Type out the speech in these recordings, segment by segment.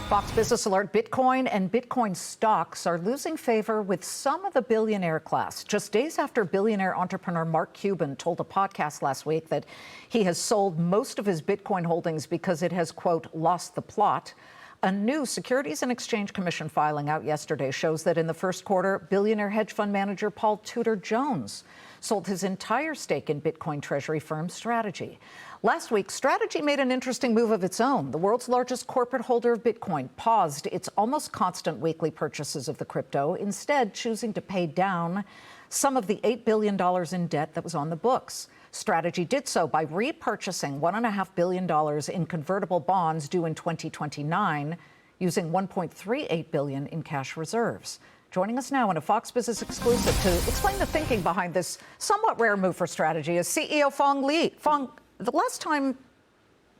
Fox Business Alert: Bitcoin and Bitcoin stocks are losing favor with some of the billionaire class. Just days after billionaire entrepreneur Mark Cuban told a podcast last week that he has sold most of his Bitcoin holdings because it has, quote, lost the plot. A new Securities and Exchange Commission filing out yesterday shows that in the first quarter, billionaire hedge fund manager Paul Tudor Jones sold his entire stake in Bitcoin treasury firm Strategy. Last week, Strategy made an interesting move of its own. The world's largest corporate holder of Bitcoin paused its almost constant weekly purchases of the crypto, instead choosing to pay down some of the $8 billion in debt that was on the books. Strategy did so by repurchasing $1.5 billion in convertible bonds due in 2029, using $1.38 billion in cash reserves. Joining us now in a Fox Business exclusive to explain the thinking behind this somewhat rare move for Strategy is CEO Phong Lee. Phong, the last time,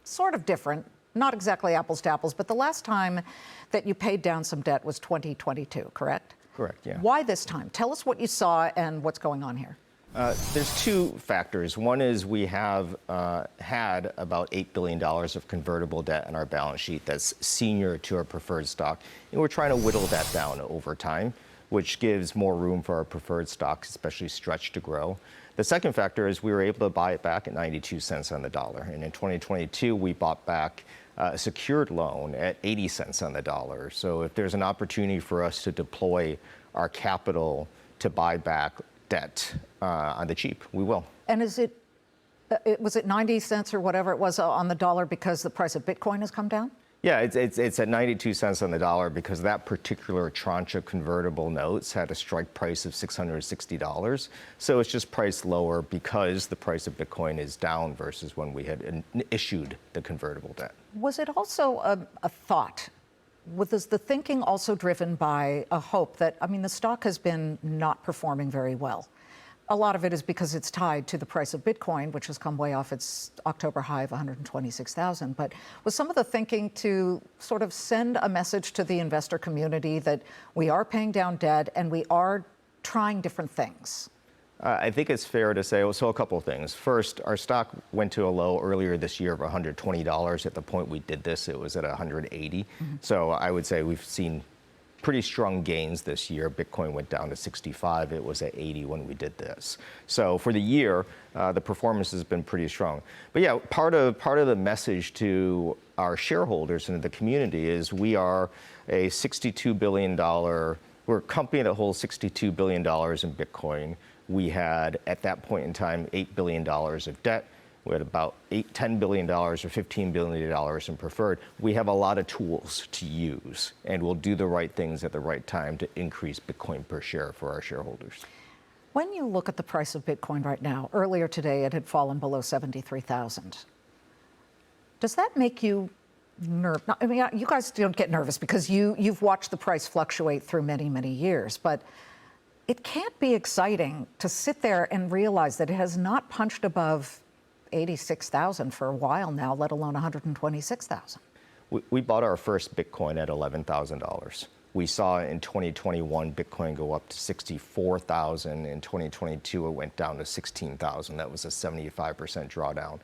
sort of different, not exactly apples to apples, but the last time that you paid down some debt was 2022, correct? Correct, yeah. Why this time? Tell us what you saw and what's going on here. There's two factors. One is we have had about $8 billion of convertible debt on our balance sheet that's senior to our preferred stock, and we're trying to whittle that down over time, which gives more room for our preferred stocks, especially Stretch, to grow. The second factor is we were able to buy it back at 92 cents on the dollar, and in 2022 we bought back a secured loan at 80 cents on the dollar. So if there's an opportunity for us to deploy our capital to buy back debt on the cheap, we will. And is was it 90 cents or whatever it was on the dollar because the price of Bitcoin has come down? Yeah, it's at 92 cents on the dollar because that particular tranche of convertible notes had a strike price of $660. So it's just priced lower because the price of Bitcoin is down versus when we had issued the convertible debt. Was it also a thought? Was the thinking also driven by a hope that, I mean, the stock has been not performing very well. A lot of it is because it's tied to the price of Bitcoin, which has come way off its October high of 126,000. But was some of the thinking to sort of send a message to the investor community that we are paying down debt and we are trying different things? I think it's fair to say, so a couple of things. First, our stock went to a low earlier this year of $120. At the point we did this, it was at 180. So I would say we've seen pretty strong gains this year. Bitcoin went down to 65. It was at 80 when we did this. So for the year, the performance has been pretty strong. But yeah, part of the message to our shareholders and the community is we are a $62 billion, we're a company that holds $62 billion in Bitcoin. We had, at that point in time, $8 billion of debt. We had about $10 billion or $15 billion in preferred. We have a lot of tools to use, and we'll do the right things at the right time to increase Bitcoin per share for our shareholders. When you look at the price of Bitcoin right now, earlier today it had fallen below 73,000. Does that make you nervous? I mean, you guys don't get nervous because you've watched the price fluctuate through many, many years, but it can't be exciting to sit there and realize that it has not punched above 86,000 for a while now, let alone 126,000. We bought our first Bitcoin at $11,000. We saw in 2021 Bitcoin go up to 64,000. In 2022, it went down to 16,000. That was a 75% drawdown.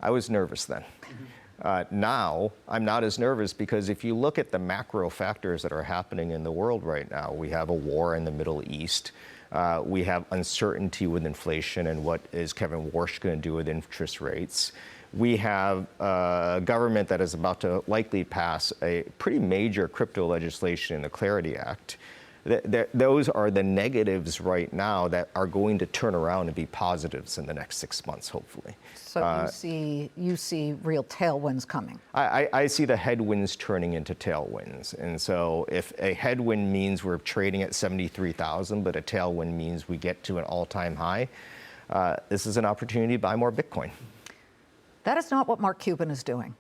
I was nervous then. Now, I'm not as nervous because if you look at the macro factors that are happening in the world right now, we have a war in the Middle East. We have uncertainty with inflation and what is Kevin Warsh going to do with interest rates. We have a government that is about to likely pass a pretty major crypto legislation in the Clarity Act. Those are the negatives right now that are going to turn around and be positives in the next 6 months, hopefully. So you see real tailwinds coming. I see the headwinds turning into tailwinds. And so if a headwind means we're trading at 73,000, but a tailwind means we get to an all-time high, this is an opportunity to buy more Bitcoin. That is not what Mark Cuban is doing.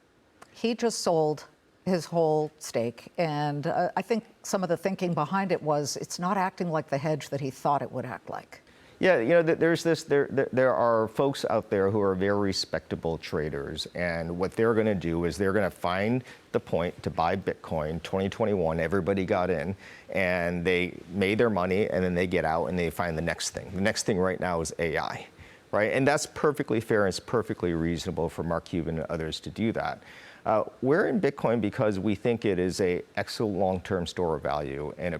He just sold his whole stake, and I think some of the thinking behind it was it's not acting like the hedge that he thought it would act like. Yeah, you know, there are folks out there who are very respectable traders, and what they're going to do is they're going to find the point to buy Bitcoin. 2021, everybody got in, and they made their money, and then they get out and they find the next thing. The next thing right now is AI, right? And that's perfectly fair and it's perfectly reasonable for Mark Cuban and others to do that. We're in Bitcoin because we think it is a excellent long-term store of value, and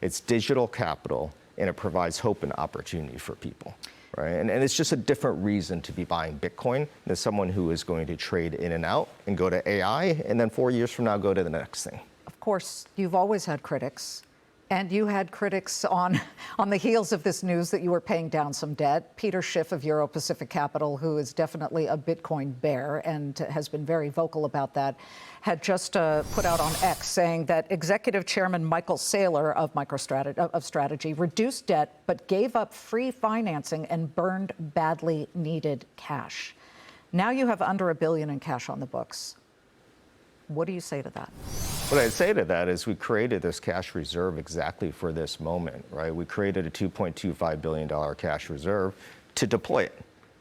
it's digital capital, and it provides hope and opportunity for people. Right? And it's just a different reason to be buying Bitcoin than someone who is going to trade in and out and go to AI, and then 4 years from now go to the next thing. Of course, you've always had critics. And you had critics on the heels of this news that you were paying down some debt. Peter Schiff of Euro Pacific Capital, who is definitely a Bitcoin bear and has been very vocal about that, had just put out on X saying that Executive Chairman Michael Saylor of Strategy reduced debt but gave up free financing and burned badly needed cash. Now you have under $1 billion in cash on the books. What do you say to that? What I'd say to that is we created this cash reserve exactly for this moment, right? We created a $2.25 billion cash reserve to deploy it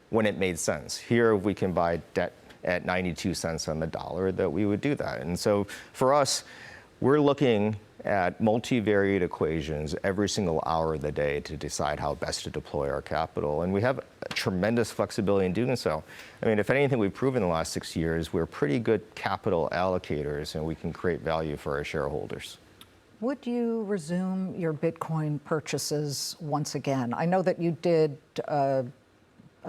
when it made sense. Here, if we can buy debt at 92 cents on the dollar, that we would do that. And so for us, we're looking at multivariate equations every single hour of the day to decide how best to deploy our capital. And we have tremendous flexibility in doing so. I mean, if anything we've proven in the last 6 years, we're pretty good capital allocators, and we can create value for our shareholders. Would you resume your Bitcoin purchases once again? I know that you did a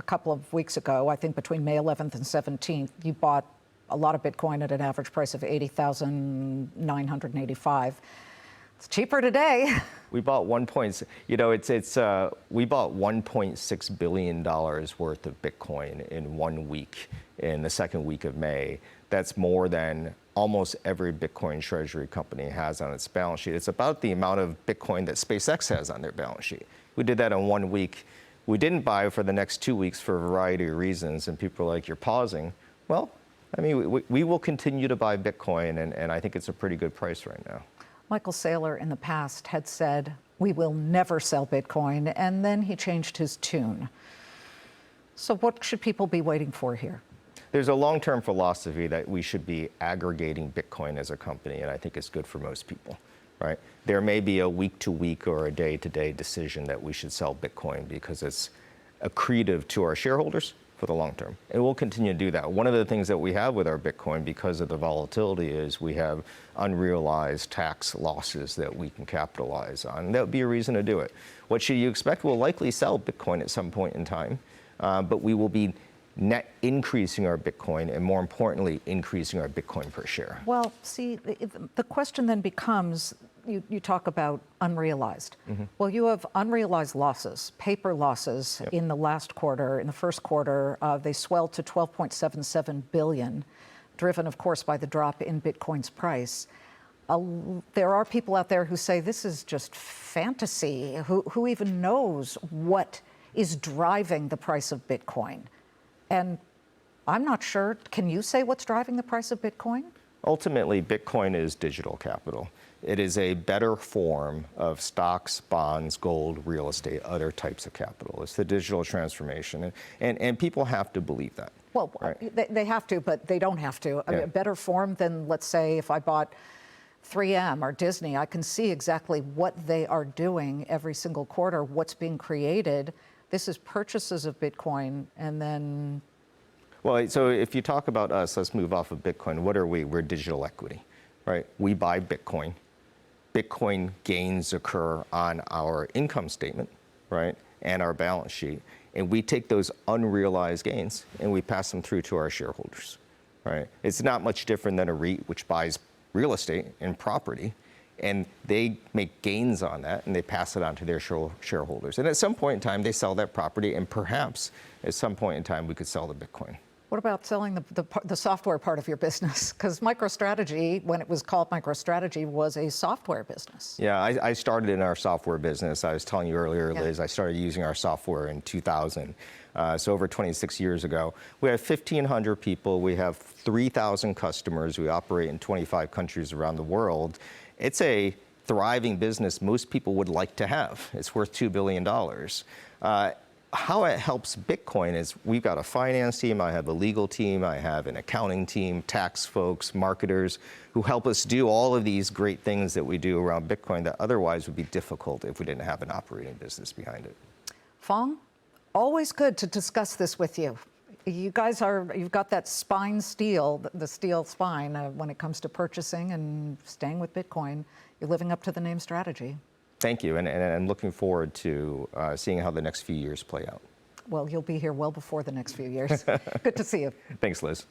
couple of weeks ago, I think between May 11th and 17th, you bought a lot of Bitcoin at an average price of 80,985. It's cheaper today. We bought we bought $1.6 billion worth of Bitcoin in 1 week, in the second week of May. That's more than almost every Bitcoin treasury company has on its balance sheet. It's about the amount of Bitcoin that SpaceX has on their balance sheet. We did that in 1 week. We didn't buy for the next 2 weeks for a variety of reasons, and people are like, you're pausing. Well, I mean, we will continue to buy Bitcoin, and I think it's a pretty good price right now. Michael Saylor in the past had said, we will never sell Bitcoin, and then he changed his tune. So what should people be waiting for here? There's a long-term philosophy that we should be aggregating Bitcoin as a company, and I think it's good for most people, right? There may be a week-to-week or a day-to-day decision that we should sell Bitcoin because it's accretive to our shareholders for the long term. And we'll continue to do that. One of the things that we have with our Bitcoin, because of the volatility, is we have unrealized tax losses that we can capitalize on. That would be a reason to do it. What should you expect? We'll likely sell Bitcoin at some point in time, but we will be net increasing our Bitcoin, and more importantly, increasing our Bitcoin per share. Well, see, the question then becomes, you talk about unrealized. Mm-hmm. Well, you have unrealized losses, paper losses. Yep. In the last quarter. In the first quarter, they swelled to $12.77 billion, driven, of course, by the drop in Bitcoin's price. There are people out there who say this is just fantasy. Who even knows what is driving the price of Bitcoin? And I'm not sure. Can you say what's driving the price of Bitcoin? Ultimately, Bitcoin is digital capital. It is a better form of stocks, bonds, gold, real estate, other types of capital. It's the digital transformation. And people have to believe that. Well, right? They have to, but they don't have to. Yeah. I mean, a better form than, let's say, if I bought 3M or Disney, I can see exactly what they are doing every single quarter, what's being created. This is purchases of Bitcoin, and then... Well, so if you talk about us, let's move off of Bitcoin. What are we? We're digital equity, right? We buy Bitcoin. Bitcoin gains occur on our income statement, right, and our balance sheet. And we take those unrealized gains and we pass them through to our shareholders, right? It's not much different than a REIT, which buys real estate and property, and they make gains on that and they pass it on to their shareholders. And at some point in time, they sell that property, and perhaps at some point in time, we could sell the Bitcoin. What about selling the software part of your business? Because MicroStrategy, when it was called MicroStrategy, was a software business. Yeah, I started in our software business. I was telling you earlier, Liz, I started using our software in 2000. So over 26 years ago. We have 1,500 people. We have 3,000 customers. We operate in 25 countries around the world. It's a thriving business most people would like to have. It's worth $2 billion. How it helps Bitcoin is we've got a finance team, I have a legal team, I have an accounting team, tax folks, marketers, who help us do all of these great things that we do around Bitcoin that otherwise would be difficult if we didn't have an operating business behind it. Phong, always good to discuss this with you. You guys you've got that spine steel, the steel spine when it comes to purchasing and staying with Bitcoin. You're living up to the name strategy. Thank you, and I'm looking forward to seeing how the next few years play out. Well, you'll be here well before the next few years. Good to see you. Thanks, Liz.